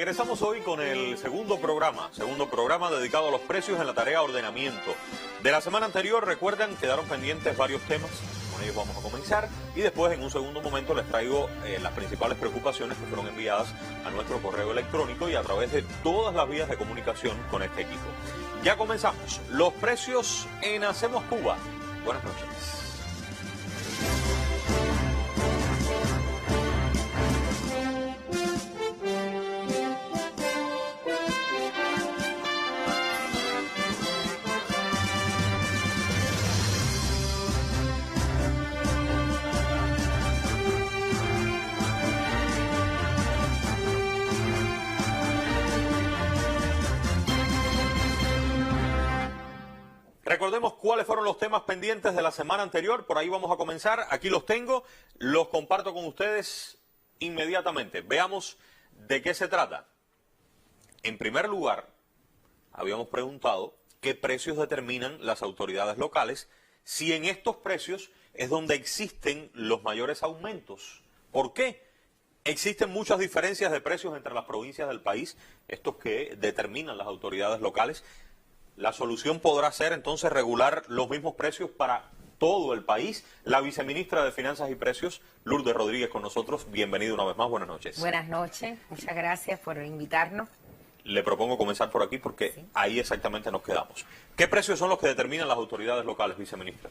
Regresamos hoy con el segundo programa dedicado a los precios en la tarea ordenamiento. De la semana anterior, recuerdan, quedaron pendientes varios temas, con ellos vamos a comenzar y después en un segundo momento les traigo las principales preocupaciones que fueron enviadas a nuestro correo electrónico y a través de todas las vías de comunicación con este equipo. Ya comenzamos, los precios en Hacemos Cuba. Buenas noches. Recordemos cuáles fueron los temas pendientes de la semana anterior, por ahí vamos a comenzar, aquí los tengo, los comparto con ustedes inmediatamente. Veamos de qué se trata. En primer lugar, habíamos preguntado qué precios determinan las autoridades locales, si en estos precios es donde existen los mayores aumentos. ¿Por qué? Existen muchas diferencias de precios entre las provincias del país, estos que determinan las autoridades locales. La solución podrá ser entonces regular los mismos precios para todo el país. La viceministra de Finanzas y Precios, Lourdes Rodríguez, con nosotros. Bienvenida una vez más, buenas noches. Buenas noches, muchas gracias por invitarnos. Le propongo comenzar por aquí porque sí, ahí exactamente nos quedamos. ¿Qué precios son los que determinan las autoridades locales, viceministra?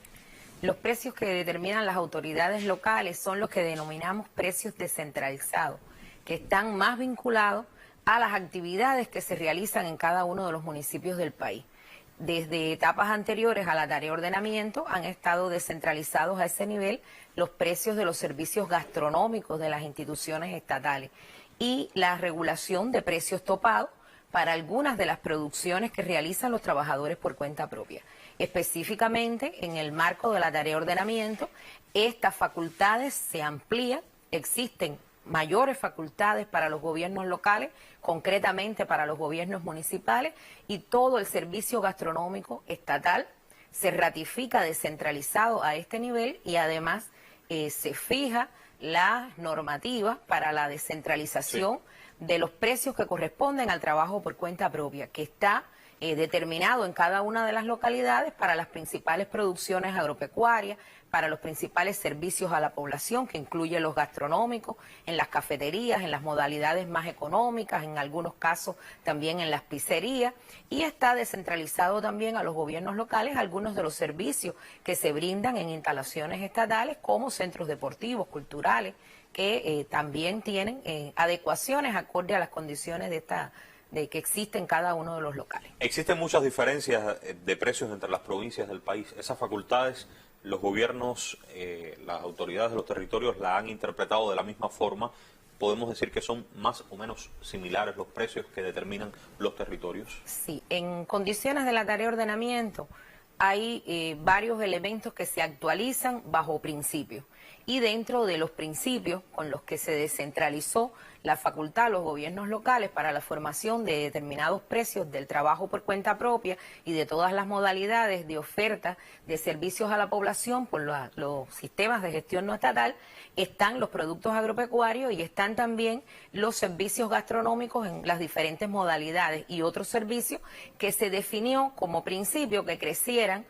Los precios que determinan las autoridades locales son los que denominamos precios descentralizados, que están más vinculados a las actividades que se realizan en cada uno de los municipios del país. Desde etapas anteriores a la tarea de ordenamiento han estado descentralizados a ese nivel los precios de los servicios gastronómicos de las instituciones estatales y la regulación de precios topados para algunas de las producciones que realizan los trabajadores por cuenta propia. Específicamente, en el marco de la tarea de ordenamiento, estas facultades se amplían, existen mayores facultades para los gobiernos locales, concretamente para los gobiernos municipales, y todo el servicio gastronómico estatal se ratifica descentralizado a este nivel y además se fija la normativa para la descentralización de los precios que corresponden al trabajo por cuenta propia, que está determinado en cada una de las localidades para las principales producciones agropecuarias, para los principales servicios a la población, que incluye los gastronómicos, en las cafeterías, en las modalidades más económicas, en algunos casos también en las pizzerías, y está descentralizado también a los gobiernos locales algunos de los servicios que se brindan en instalaciones estatales como centros deportivos, culturales, que también tienen adecuaciones acorde a las condiciones de que existen en cada uno de los locales. Existen muchas diferencias de precios entre las provincias del país. Esas facultades, los gobiernos, las autoridades de los territorios la han interpretado de la misma forma. ¿Podemos decir que son más o menos similares los precios que determinan los territorios? Sí, en condiciones de la tarea de ordenamiento hay varios elementos que se actualizan bajo principios. Y dentro de los principios con los que se descentralizó la facultad a los gobiernos locales para la formación de determinados precios del trabajo por cuenta propia y de todas las modalidades de oferta de servicios a la población por los sistemas de gestión no estatal, están los productos agropecuarios y están también los servicios gastronómicos en las diferentes modalidades y otros servicios que se definió como principio que crecieran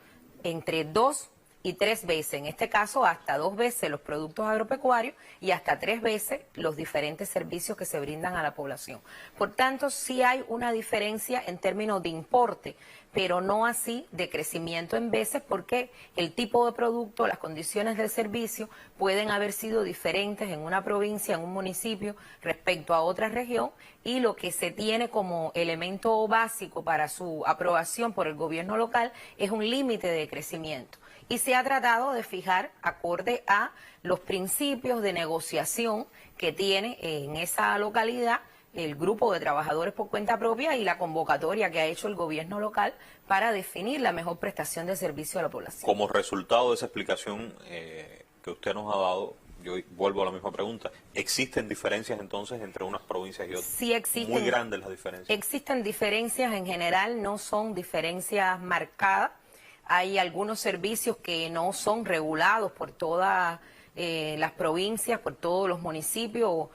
entre 2 y 3 veces, en este caso hasta 2 veces los productos agropecuarios y hasta 3 veces los diferentes servicios que se brindan a la población. Por tanto, sí hay una diferencia en términos de importe, pero no así de crecimiento en veces, porque el tipo de producto, las condiciones del servicio pueden haber sido diferentes en una provincia, en un municipio, respecto a otra región, y lo que se tiene como elemento básico para su aprobación por el gobierno local es un límite de crecimiento. Y se ha tratado de fijar acorde a los principios de negociación que tiene en esa localidad el grupo de trabajadores por cuenta propia y la convocatoria que ha hecho el gobierno local para definir la mejor prestación de servicio a la población. Como resultado de esa explicación que usted nos ha dado, yo vuelvo a la misma pregunta, ¿existen diferencias entonces entre unas provincias y otras? Sí existen. Muy grandes las diferencias. Existen diferencias, en general no son diferencias marcadas. Hay algunos servicios que no son regulados por toda las provincias, por todos los municipios.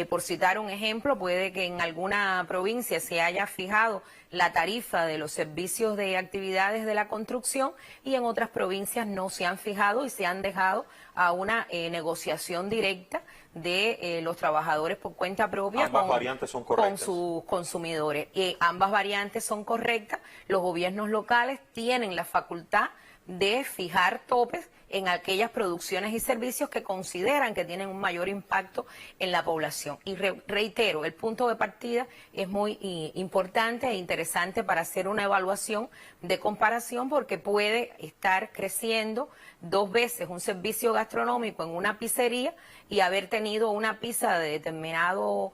Por citar un ejemplo, puede que en alguna provincia se haya fijado la tarifa de los servicios de actividades de la construcción y en otras provincias no se han fijado y se han dejado a una negociación directa de los trabajadores por cuenta propia. Ambas variantes son correctas. Con sus consumidores. Ambas variantes son correctas. Los gobiernos locales tienen la facultad de fijar topes en aquellas producciones y servicios que consideran que tienen un mayor impacto en la población. Y reitero, el punto de partida es muy importante e interesante para hacer una evaluación de comparación, porque puede estar creciendo 2 veces un servicio gastronómico en una pizzería y haber tenido una pizza de determinado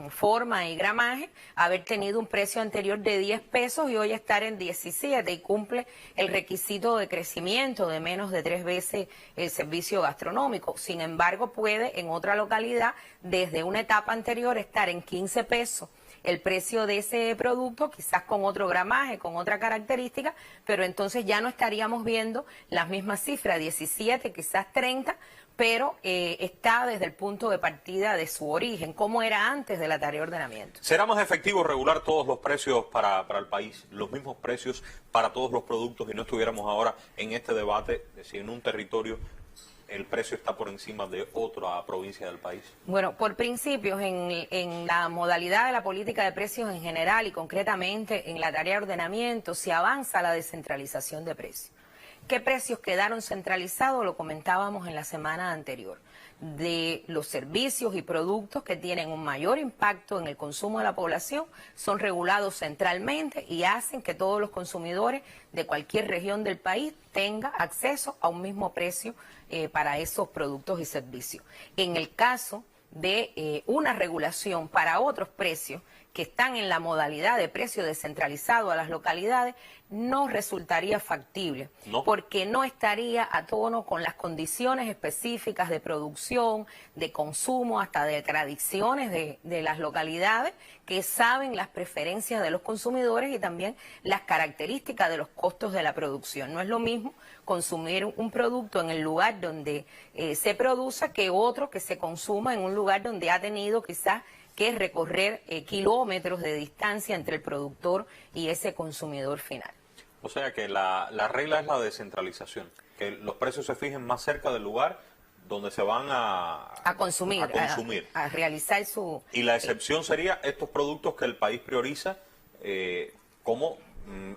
forma y gramaje, haber tenido un precio anterior de 10 pesos y hoy estar en 17 y cumple el requisito de crecimiento de menos de 3 veces el servicio gastronómico. Sin embargo, puede en otra localidad desde una etapa anterior estar en 15 pesos el precio de ese producto, quizás con otro gramaje, con otra característica, pero entonces ya no estaríamos viendo las mismas cifras, 17, quizás 30, pero está desde el punto de partida de su origen, como era antes de la tarea de ordenamiento. ¿Será más efectivo regular todos los precios para el país, los mismos precios para todos los productos, y no estuviéramos ahora en este debate de si en un territorio el precio está por encima de otra provincia del país? Bueno, por principios, en la modalidad de la política de precios en general y concretamente en la tarea de ordenamiento, se avanza a la descentralización de precios. ¿Qué precios quedaron centralizados? Lo comentábamos en la semana anterior. De los servicios y productos que tienen un mayor impacto en el consumo de la población son regulados centralmente y hacen que todos los consumidores de cualquier región del país tengan acceso a un mismo precio para esos productos y servicios. En el caso de una regulación para otros precios que están en la modalidad de precio descentralizado a las localidades, no resultaría factible, porque no estaría a tono con las condiciones específicas de producción, de consumo, hasta de tradiciones de las localidades, que saben las preferencias de los consumidores y también las características de los costos de la producción. No es lo mismo consumir un producto en el lugar donde se produce que otro que se consuma en un lugar donde ha tenido quizás que recorrer kilómetros de distancia entre el productor y ese consumidor final. O sea que la regla es la descentralización, que los precios se fijen más cerca del lugar donde se van a consumir, a realizar su... Y la excepción sería estos productos que el país prioriza como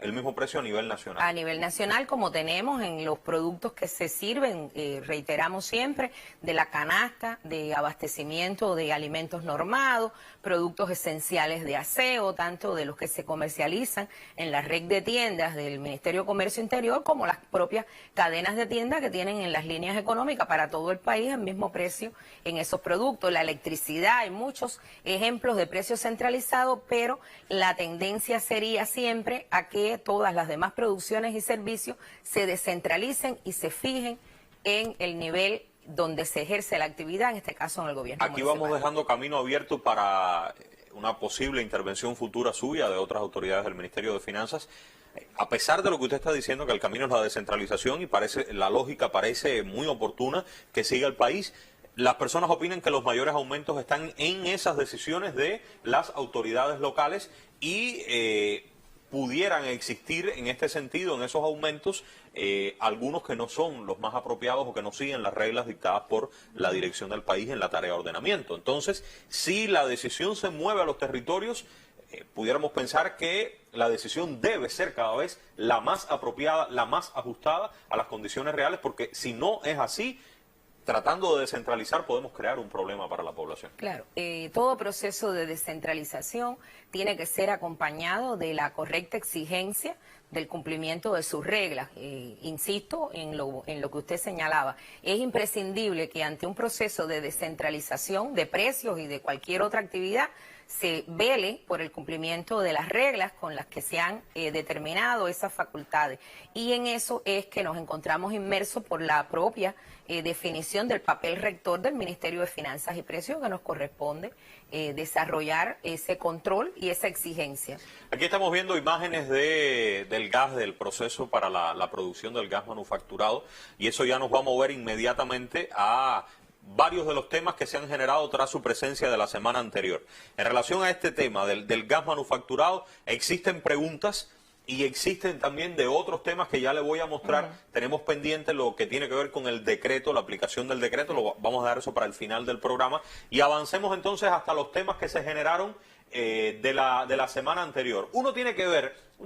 el mismo precio a nivel nacional. A nivel nacional, como tenemos en los productos que se sirven, reiteramos siempre, de la canasta de abastecimiento de alimentos normados, productos esenciales de aseo, tanto de los que se comercializan en la red de tiendas del Ministerio de Comercio Interior, como las propias cadenas de tiendas que tienen en las líneas económicas para todo el país el mismo precio en esos productos. La electricidad, hay muchos ejemplos de precios centralizados, pero la tendencia sería siempre a que todas las demás producciones y servicios se descentralicen y se fijen en el nivel donde se ejerce la actividad, en este caso en el gobierno municipal. Aquí vamos dejando camino abierto para una posible intervención futura suya de otras autoridades del Ministerio de Finanzas. A pesar de lo que usted está diciendo, que el camino es la descentralización y la lógica parece muy oportuna que siga el país, las personas opinan que los mayores aumentos están en esas decisiones de las autoridades locales y pudieran existir en este sentido, en esos aumentos, algunos que no son los más apropiados o que no siguen las reglas dictadas por la dirección del país en la tarea de ordenamiento. Entonces, si la decisión se mueve a los territorios, pudiéramos pensar que la decisión debe ser cada vez la más apropiada, la más ajustada a las condiciones reales, porque si no es así, tratando de descentralizar podemos crear un problema para la población. Claro, todo proceso de descentralización tiene que ser acompañado de la correcta exigencia del cumplimiento de sus reglas. Insisto en lo que usted señalaba, es imprescindible que ante un proceso de descentralización de precios y de cualquier otra actividad se vele por el cumplimiento de las reglas con las que se han determinado esas facultades. Y en eso es que nos encontramos inmersos por la propia definición del papel rector del Ministerio de Finanzas y Precios, que nos corresponde desarrollar ese control y esa exigencia. Aquí estamos viendo imágenes del del gas, del proceso para la producción del gas manufacturado, y eso ya nos va a mover inmediatamente a varios de los temas que se han generado tras su presencia de la semana anterior. En relación a este tema del gas manufacturado, existen preguntas y existen también de otros temas que ya le voy a mostrar. Tenemos pendiente lo que tiene que ver con el decreto, la aplicación del decreto, vamos a dar eso para el final del programa, y avancemos entonces hasta los temas que se generaron de la semana anterior. Un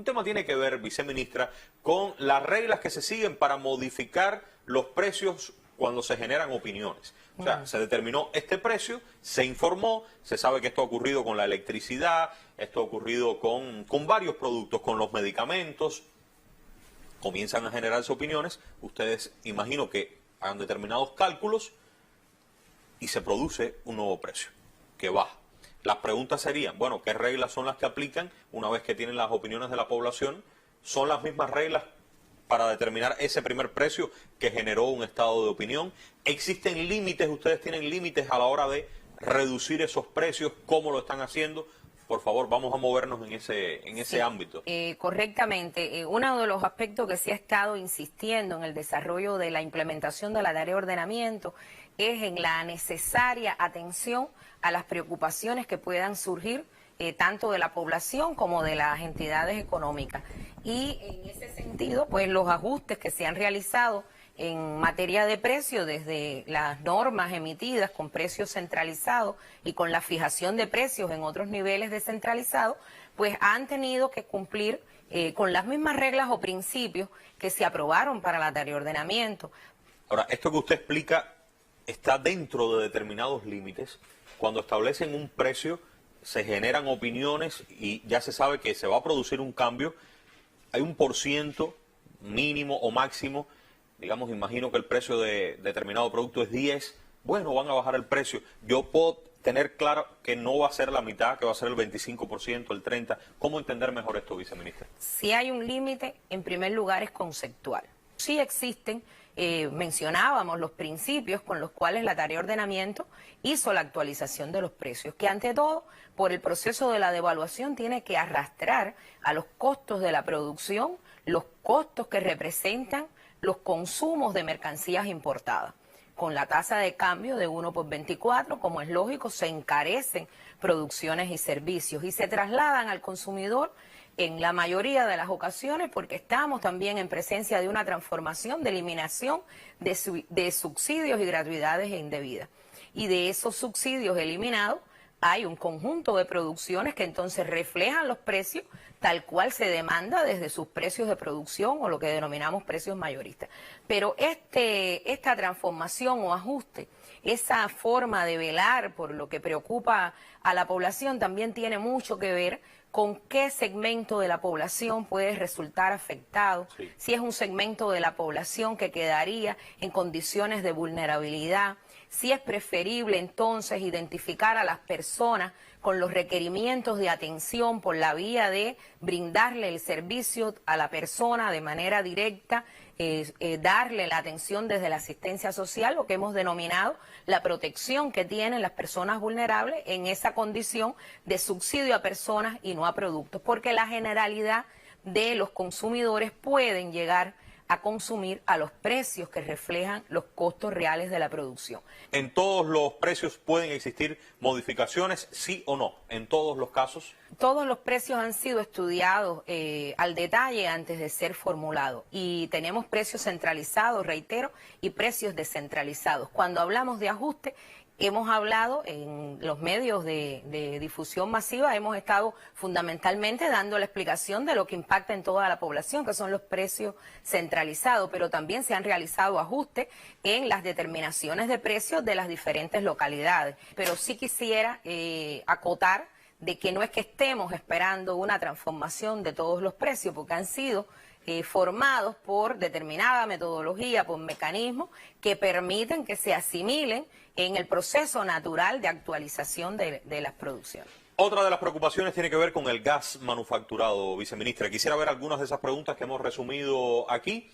tema tiene que ver, viceministra, con las reglas que se siguen para modificar los precios cuando se generan opiniones. O sea, se determinó este precio, se informó, se sabe que esto ha ocurrido con la electricidad, esto ha ocurrido con varios productos, con los medicamentos. Comienzan a generarse opiniones, ustedes imagino que hagan determinados cálculos y se produce un nuevo precio que baja. Las preguntas serían, bueno, ¿qué reglas son las que aplican una vez que tienen las opiniones de la población? ¿Son las mismas reglas para determinar ese primer precio que generó un estado de opinión? ¿Existen límites? ¿Ustedes tienen límites a la hora de reducir esos precios? ¿Cómo lo están haciendo? Por favor, vamos a movernos en ese ámbito. Correctamente. Uno de los aspectos que se ha estado insistiendo en el desarrollo de la implementación de la tarea de ordenamiento es en la necesaria atención a las preocupaciones que puedan surgir tanto de la población como de las entidades económicas. Y en ese sentido, pues los ajustes que se han realizado en materia de precios, desde las normas emitidas con precios centralizados y con la fijación de precios en otros niveles descentralizados, pues han tenido que cumplir con las mismas reglas o principios que se aprobaron para la tarea de ordenamiento. Ahora, esto que usted explica está dentro de determinados límites. Cuando establecen un precio, se generan opiniones y ya se sabe que se va a producir un cambio. Hay un % mínimo o máximo. Digamos, imagino que el precio de determinado producto es 10. Bueno, van a bajar el precio. Yo puedo tener claro que no va a ser la mitad, que va a ser el 25%, el 30%. ¿Cómo entender mejor esto, viceministra? Si hay un límite, en primer lugar es conceptual. Sí existen, mencionábamos los principios con los cuales la tarea de ordenamiento hizo la actualización de los precios, que ante todo, por el proceso de la devaluación, tiene que arrastrar a los costos de la producción, los costos que representan los consumos de mercancías importadas. Con la tasa de cambio de 1/24, como es lógico, se encarecen producciones y servicios y se trasladan al consumidor en la mayoría de las ocasiones, porque estamos también en presencia de una transformación, de eliminación de subsidios y gratuidades indebidas. Y de esos subsidios eliminados hay un conjunto de producciones que entonces reflejan los precios tal cual se demanda desde sus precios de producción o lo que denominamos precios mayoristas. Pero esta transformación o ajuste, esa forma de velar por lo que preocupa a la población también tiene mucho que ver con qué segmento de la población puede resultar afectado, sí. Si es un segmento de la población que quedaría en condiciones de vulnerabilidad, si es preferible entonces identificar a las personas con los requerimientos de atención por la vía de brindarle el servicio a la persona de manera directa, darle la atención desde la asistencia social, lo que hemos denominado la protección que tienen las personas vulnerables en esa condición de subsidio a personas y no a productos, porque la generalidad de los consumidores pueden llegar a consumir a los precios que reflejan los costos reales de la producción. ¿En todos los precios pueden existir modificaciones, sí o no? ¿En todos los casos? Todos los precios han sido estudiados al detalle antes de ser formulados y tenemos precios centralizados, reitero, y precios descentralizados. Cuando hablamos de ajuste, hemos hablado en los medios de difusión masiva, hemos estado fundamentalmente dando la explicación de lo que impacta en toda la población, que son los precios centralizados, pero también se han realizado ajustes en las determinaciones de precios de las diferentes localidades. Pero sí quisiera acotar de que no es que estemos esperando una transformación de todos los precios, porque han sido formados por determinada metodología, por mecanismos que permiten que se asimilen en el proceso natural de actualización de las producciones. Otra de las preocupaciones tiene que ver con el gas manufacturado, viceministra. Quisiera ver algunas de esas preguntas que hemos resumido aquí.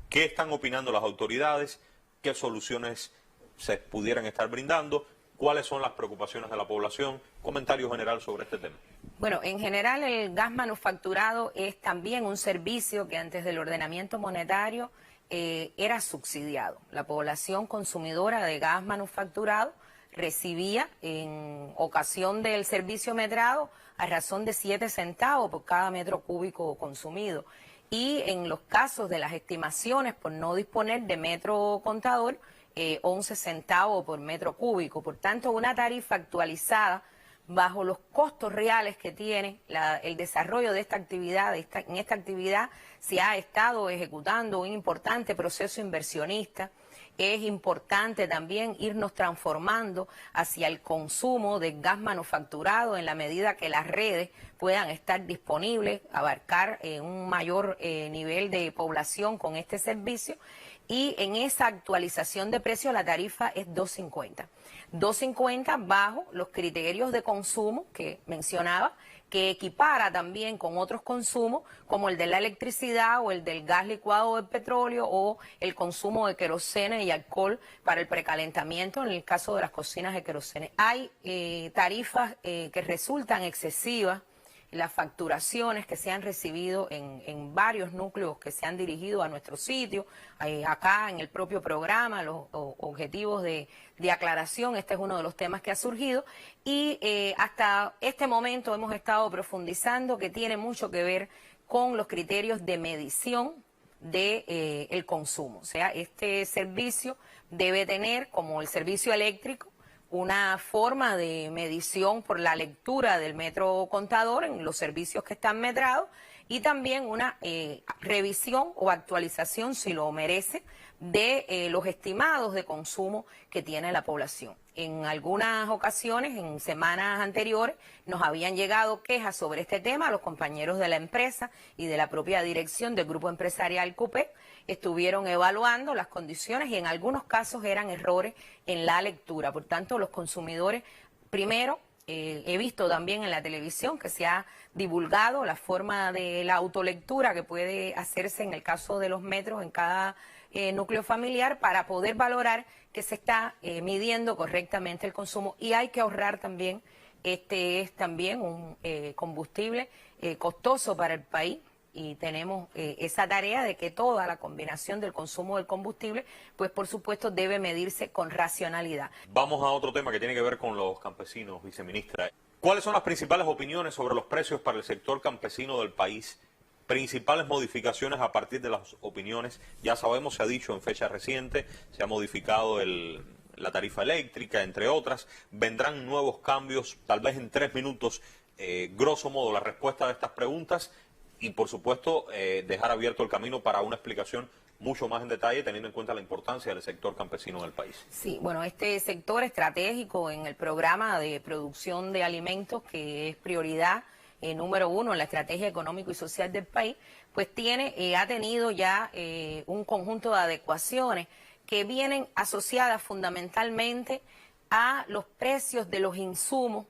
¿Qué están opinando las autoridades? ¿Qué soluciones se pudieran estar brindando? ¿Cuáles son las preocupaciones de la población? Comentario general sobre este tema. Bueno, en general el gas manufacturado es también un servicio que antes del ordenamiento monetario era subsidiado. La población consumidora de gas manufacturado recibía en ocasión del servicio metrado a razón de 7 centavos por cada metro cúbico consumido. Y en los casos de las estimaciones por no disponer de metro contador, 11 centavos por metro cúbico. Por tanto, una tarifa actualizada bajo los costos reales que tiene el desarrollo de esta actividad. En esta actividad se ha estado ejecutando un importante proceso inversionista. Es importante también irnos transformando hacia el consumo de gas manufacturado en la medida que las redes puedan estar disponibles, abarcar un mayor nivel de población con este servicio. Y en esa actualización de precio la tarifa es 2.50. 2.50 bajo los criterios de consumo que mencionaba, que equipara también con otros consumos como el de la electricidad o el del gas licuado del petróleo o el consumo de querosene y alcohol para el precalentamiento en el caso de las cocinas de querosene. Hay tarifas que resultan excesivas. Las facturaciones que se han recibido en varios núcleos que se han dirigido a nuestro sitio, acá en el propio programa, los objetivos de aclaración, este es uno de los temas que ha surgido y hasta este momento hemos estado profundizando que tiene mucho que ver con los criterios de medición de el consumo. O sea, este servicio debe tener, como el servicio eléctrico, una forma de medición por la lectura del metro contador en los servicios que están metrados y también una revisión o actualización, si lo merece, de los estimados de consumo que tiene la población. En algunas ocasiones, en semanas anteriores, nos habían llegado quejas sobre este tema a los compañeros de la empresa y de la propia dirección del Grupo Empresarial CUPEC. Estuvieron evaluando las condiciones y en algunos casos eran errores en la lectura. Por tanto, los consumidores, primero, he visto también en la televisión que se ha divulgado la forma de la autolectura que puede hacerse en el caso de los metros en cada núcleo familiar para poder valorar que se está midiendo correctamente el consumo y hay que ahorrar también. Este es también un combustible costoso para el país. Y tenemos esa tarea de que toda la combinación del consumo del combustible, pues por supuesto debe medirse con racionalidad. Vamos a otro tema que tiene que ver con los campesinos, viceministra. ¿Cuáles son las principales opiniones sobre los precios para el sector campesino del país? Principales modificaciones a partir de las opiniones. Ya sabemos, se ha dicho en fecha reciente, se ha modificado la tarifa eléctrica, entre otras. Vendrán nuevos cambios, tal vez en 3 minutos, grosso modo, la respuesta a estas preguntas. Y, por supuesto, dejar abierto el camino para una explicación mucho más en detalle, teniendo en cuenta la importancia del sector campesino del país. Sí, bueno, este sector estratégico en el programa de producción de alimentos, que es prioridad número 1 en la estrategia económico y social del país, pues ha tenido ya un conjunto de adecuaciones que vienen asociadas fundamentalmente a los precios de los insumos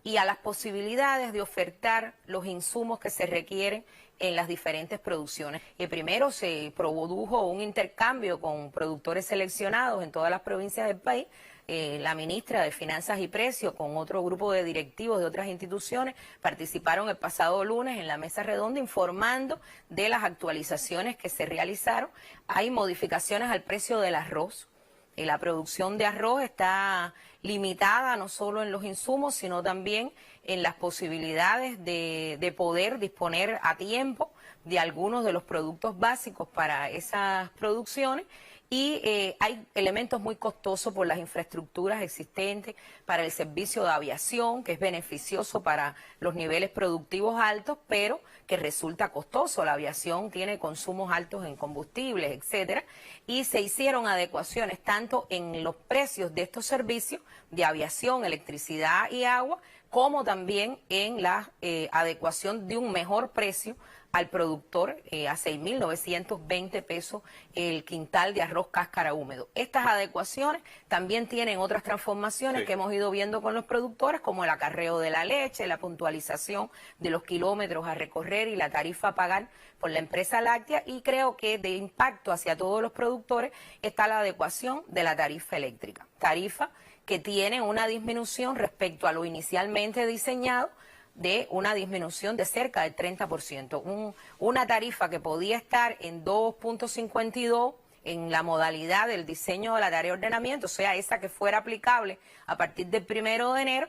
y a las posibilidades de ofertar los insumos que se requieren en las diferentes producciones. Primero se produjo un intercambio con productores seleccionados en todas las provincias del país. La ministra de Finanzas y Precios con otro grupo de directivos de otras instituciones participaron el pasado lunes en la mesa redonda informando de las actualizaciones que se realizaron. Hay modificaciones al precio del arroz. La producción de arroz está limitada no solo en los insumos, sino también en las posibilidades de poder disponer a tiempo de algunos de los productos básicos para esas producciones. Y hay elementos muy costosos por las infraestructuras existentes para el servicio de aviación, que es beneficioso para los niveles productivos altos, pero que resulta costoso. La aviación tiene consumos altos en combustibles, etcétera, y se hicieron adecuaciones tanto en los precios de estos servicios de aviación, electricidad y agua, como también en la adecuación de un mejor precio al productor a 6.920 pesos el quintal de arroz cáscara húmedo. Estas adecuaciones también tienen otras transformaciones que hemos ido viendo con los productores, como el acarreo de la leche, la puntualización de los kilómetros a recorrer y la tarifa a pagar por la empresa láctea, y creo que de impacto hacia todos los productores está la adecuación de la tarifa eléctrica. Tarifa que tiene una disminución respecto a lo inicialmente diseñado, de una disminución de cerca del 30%. Una tarifa que podía estar en 2.52 en la modalidad del diseño de la tarea de ordenamiento, o sea, esa que fuera aplicable a partir del 1 de enero,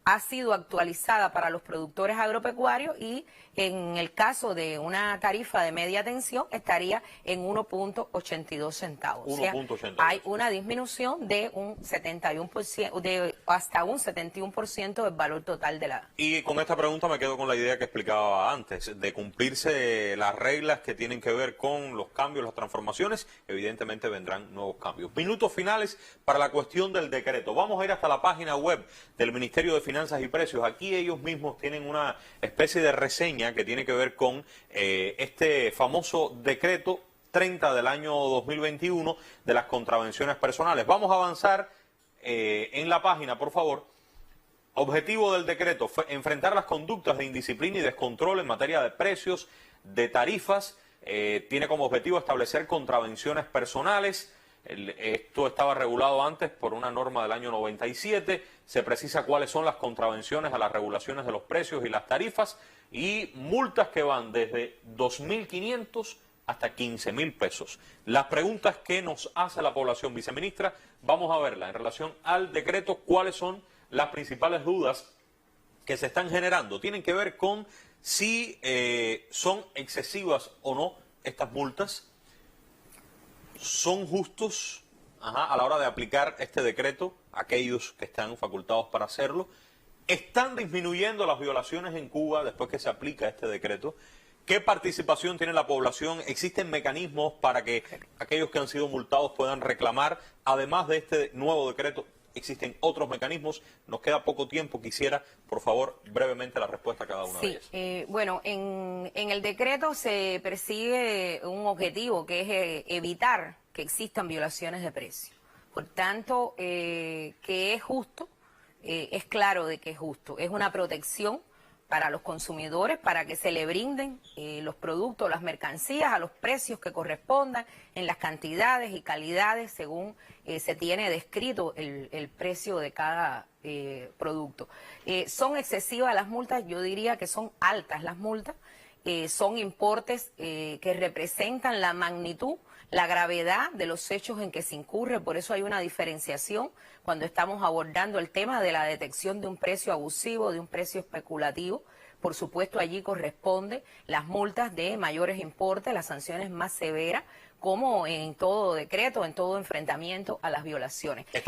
ha sido actualizada para los productores agropecuarios, y en el caso de una tarifa de media tensión estaría en 1.82 centavos. O sea, hay una disminución de un 71%, de hasta un 71% del valor total de la... Y con esta pregunta me quedo con la idea que explicaba antes, de cumplirse las reglas que tienen que ver con los cambios, las transformaciones, evidentemente vendrán nuevos cambios. Minutos finales para la cuestión del decreto. Vamos a ir hasta la página web del Ministerio de Finanzas y Precios. Aquí ellos mismos tienen una especie de reseña que tiene que ver con este famoso decreto 30 del año 2021 de las contravenciones personales. Vamos a avanzar en la página, por favor. Objetivo del decreto fue enfrentar las conductas de indisciplina y descontrol en materia de precios, de tarifas. Tiene como objetivo establecer contravenciones personales. Esto estaba regulado antes por una norma del año 97, se precisa cuáles son las contravenciones a las regulaciones de los precios y las tarifas, y multas que van desde 2.500 hasta 15.000 pesos. Las preguntas que nos hace la población, viceministra, vamos a verla en relación al decreto. ¿Cuáles son las principales dudas que se están generando? Tienen que ver con si son excesivas o no estas multas. ¿Son justos a la hora de aplicar este decreto aquellos que están facultados para hacerlo? ¿Están disminuyendo las violaciones en Cuba después que se aplica este decreto? ¿Qué participación tiene la población? ¿Existen mecanismos para que aquellos que han sido multados puedan reclamar? Además de este nuevo decreto, ¿existen otros mecanismos? Nos queda poco tiempo. Quisiera, por favor, brevemente la respuesta a cada una de ellas. Bueno, en el decreto se persigue un objetivo, que es evitar que existan violaciones de precio. Por tanto, que es justo, es claro de que es justo. Es una protección para los consumidores, para que se le brinden los productos, las mercancías a los precios que correspondan, en las cantidades y calidades según se tiene descrito el precio de cada producto. ¿Son excesivas las multas? Yo diría que son altas las multas. Son importes que representan la magnitud, la gravedad de los hechos en que se incurre. Por eso hay una diferenciación cuando estamos abordando el tema de la detección de un precio abusivo, de un precio especulativo. Por supuesto, allí corresponden las multas de mayores importes, las sanciones más severas, como en todo decreto, en todo enfrentamiento a las violaciones. Es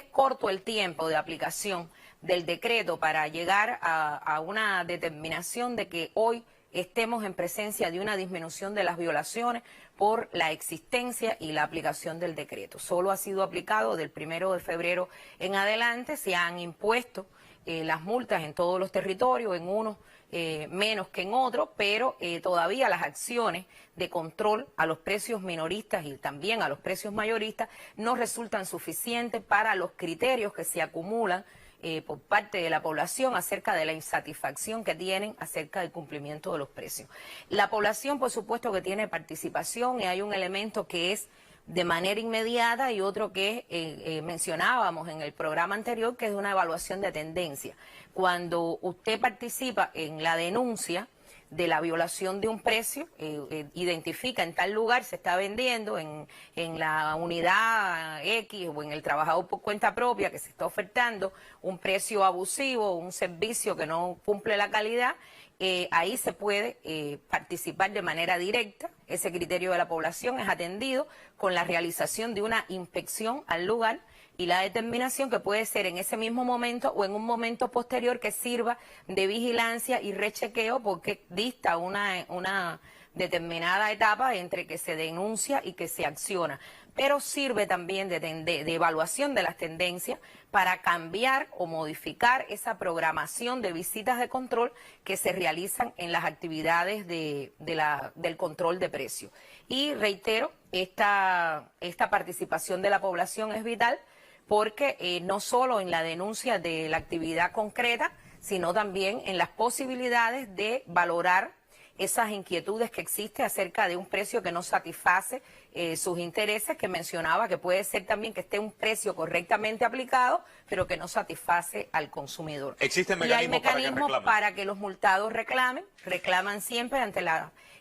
corto el tiempo de aplicación del decreto para llegar a una determinación de que hoy estemos en presencia de una disminución de las violaciones por la existencia y la aplicación del decreto. Solo ha sido aplicado del 1 de febrero en adelante. Se han impuesto las multas en todos los territorios, en unos menos que en otros, pero todavía las acciones de control a los precios minoristas y también a los precios mayoristas no resultan suficientes para los criterios que se acumulan por parte de la población acerca de la insatisfacción que tienen acerca del cumplimiento de los precios. La población, por supuesto, que tiene participación, y hay un elemento que es de manera inmediata y otro que mencionábamos en el programa anterior, que es una evaluación de tendencia. Cuando usted participa en la denuncia de la violación de un precio, identifica en tal lugar se está vendiendo en la unidad X o en el trabajador por cuenta propia que se está ofertando un precio abusivo, un servicio que no cumple la calidad, ahí se puede participar de manera directa. Ese criterio de la población es atendido con la realización de una inspección al lugar y la determinación, que puede ser en ese mismo momento o en un momento posterior, que sirva de vigilancia y rechequeo, porque dista una determinada etapa entre que se denuncia y que se acciona, pero sirve también de evaluación de las tendencias para cambiar o modificar esa programación de visitas de control que se realizan en las actividades del control de precios. Y reitero, esta participación de la población es vital porque no solo en la denuncia de la actividad concreta, sino también en las posibilidades de valorar esas inquietudes que existen acerca de un precio que no satisface sus intereses, que mencionaba que puede ser también que esté un precio correctamente aplicado, pero que no satisface al consumidor. ¿Existen mecanismos para que los multados reclaman siempre ante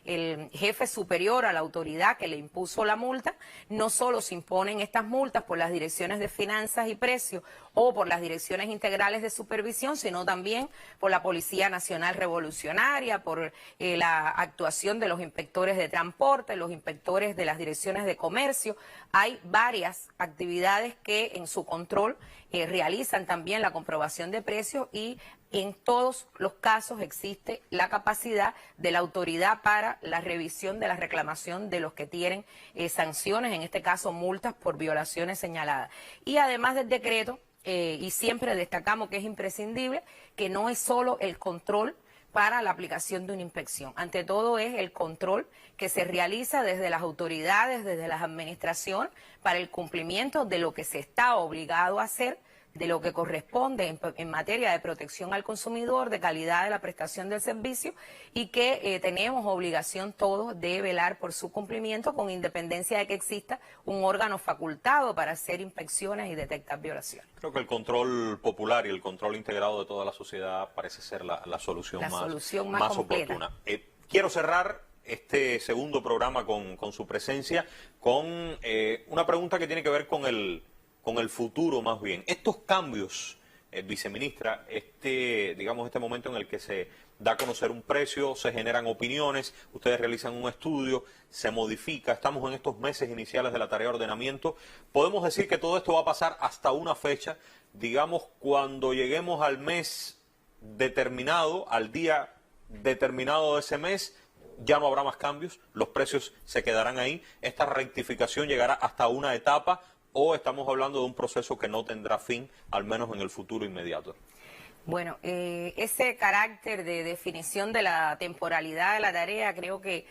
el jefe superior a la autoridad que le impuso la multa? No solo se imponen estas multas por las direcciones de finanzas y precios o por las direcciones integrales de supervisión, sino también por la Policía Nacional Revolucionaria, por la actuación de los inspectores de transporte, los inspectores de las direcciones de comercio. Hay varias actividades que en su control realizan también la comprobación de precios y en todos los casos existe la capacidad de la autoridad para la revisión de la reclamación de los que tienen sanciones, en este caso multas por violaciones señaladas. Y además del decreto, y siempre destacamos que es imprescindible, que no es solo el control para la aplicación de una inspección. Ante todo es el control que se realiza desde las autoridades, desde las administraciones, para el cumplimiento de lo que se está obligado a hacer, de lo que corresponde en materia de protección al consumidor, de calidad de la prestación del servicio, y que tenemos obligación todos de velar por su cumplimiento con independencia de que exista un órgano facultado para hacer inspecciones y detectar violaciones. Creo que el control popular y el control integrado de toda la sociedad parece ser la solución más oportuna. Quiero cerrar este segundo programa con su presencia con una pregunta que tiene que ver con el futuro más bien. Estos cambios, viceministra, digamos, este momento en el que se da a conocer un precio, se generan opiniones, ustedes realizan un estudio, se modifica, estamos en estos meses iniciales de la tarea de ordenamiento. Podemos decir que todo esto va a pasar hasta una fecha, digamos, cuando lleguemos al mes determinado, al día determinado de ese mes, ya no habrá más cambios, los precios se quedarán ahí, esta rectificación llegará hasta una etapa, ¿o estamos hablando de un proceso que no tendrá fin, al menos en el futuro inmediato? Bueno, ese carácter de definición de la temporalidad de la tarea creo que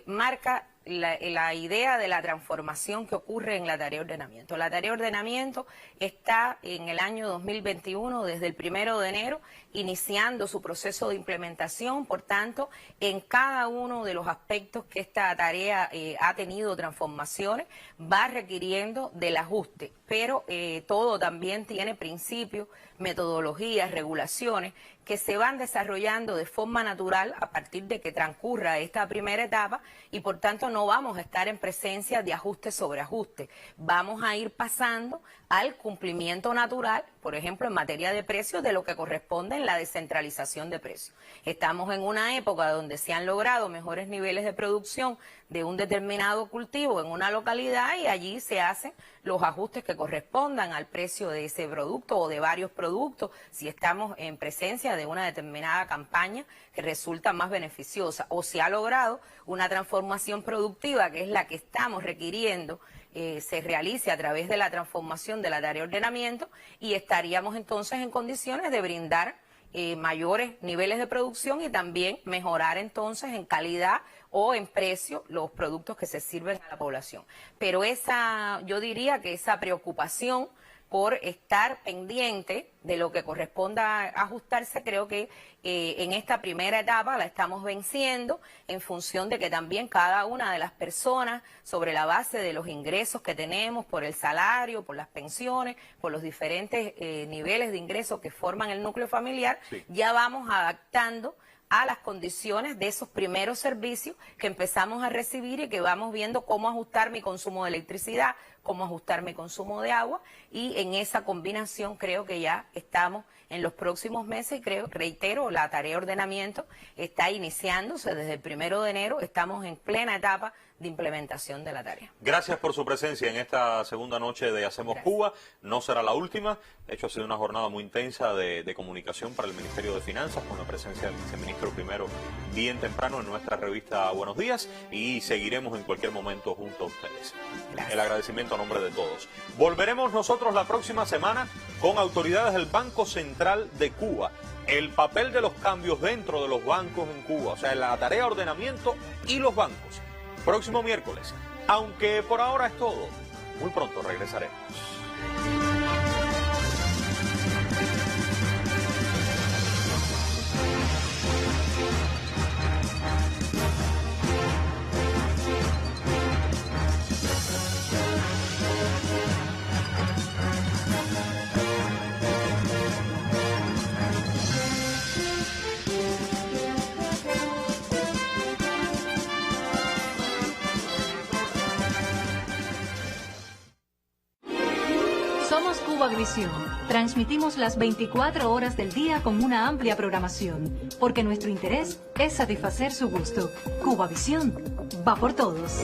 marca la idea de la transformación que ocurre en la tarea de ordenamiento. La tarea de ordenamiento está en el año 2021, desde el 1 de enero, iniciando su proceso de implementación. Por tanto, en cada uno de los aspectos que esta tarea ha tenido transformaciones, va requiriendo del ajuste, pero todo también tiene principios, metodologías, regulaciones que se van desarrollando de forma natural a partir de que transcurra esta primera etapa, y por tanto no vamos a estar en presencia de ajuste sobre ajuste. Vamos a ir pasando al cumplimiento natural, por ejemplo, en materia de precios, de lo que corresponde en la descentralización de precios. Estamos en una época donde se han logrado mejores niveles de producción de un determinado cultivo en una localidad, y allí se hacen los ajustes que correspondan al precio de ese producto o de varios productos, si estamos en presencia de una determinada campaña que resulta más beneficiosa, o se ha logrado una transformación productiva, que es la que estamos requiriendo se realice a través de la transformación de la tarea de ordenamiento, y estaríamos entonces en condiciones de brindar mayores niveles de producción y también mejorar entonces en calidad o en precio los productos que se sirven a la población. Pero yo diría que esa preocupación por estar pendiente de lo que corresponda ajustarse, creo que en esta primera etapa la estamos venciendo, en función de que también cada una de las personas, sobre la base de los ingresos que tenemos, por el salario, por las pensiones, por los diferentes niveles de ingresos que forman el núcleo familiar, sí, ya vamos adaptando a las condiciones de esos primeros servicios que empezamos a recibir, y que vamos viendo cómo ajustar mi consumo de electricidad, cómo ajustar mi consumo de agua, y en esa combinación creo que ya estamos en los próximos meses. Reitero, la tarea de ordenamiento está iniciándose desde el 1 de enero, estamos en plena etapa de implementación de la tarea. Gracias por su presencia en esta segunda noche de Hacemos Cuba. No será la última. De hecho, ha sido una jornada muy intensa de comunicación para el Ministerio de Finanzas, con la presencia del viceministro primero bien temprano en nuestra revista Buenos Días, y seguiremos en cualquier momento junto a ustedes. Gracias. El agradecimiento a nombre de todos. Volveremos nosotros la próxima semana con autoridades del Banco Central de Cuba. El papel de los cambios dentro de los bancos en Cuba, o sea, la tarea de ordenamiento y los bancos. Próximo miércoles. Aunque por ahora es todo. Muy pronto regresaremos. Somos Cubavisión. Transmitimos las 24 horas del día con una amplia programación, porque nuestro interés es satisfacer su gusto. Cubavisión va por todos.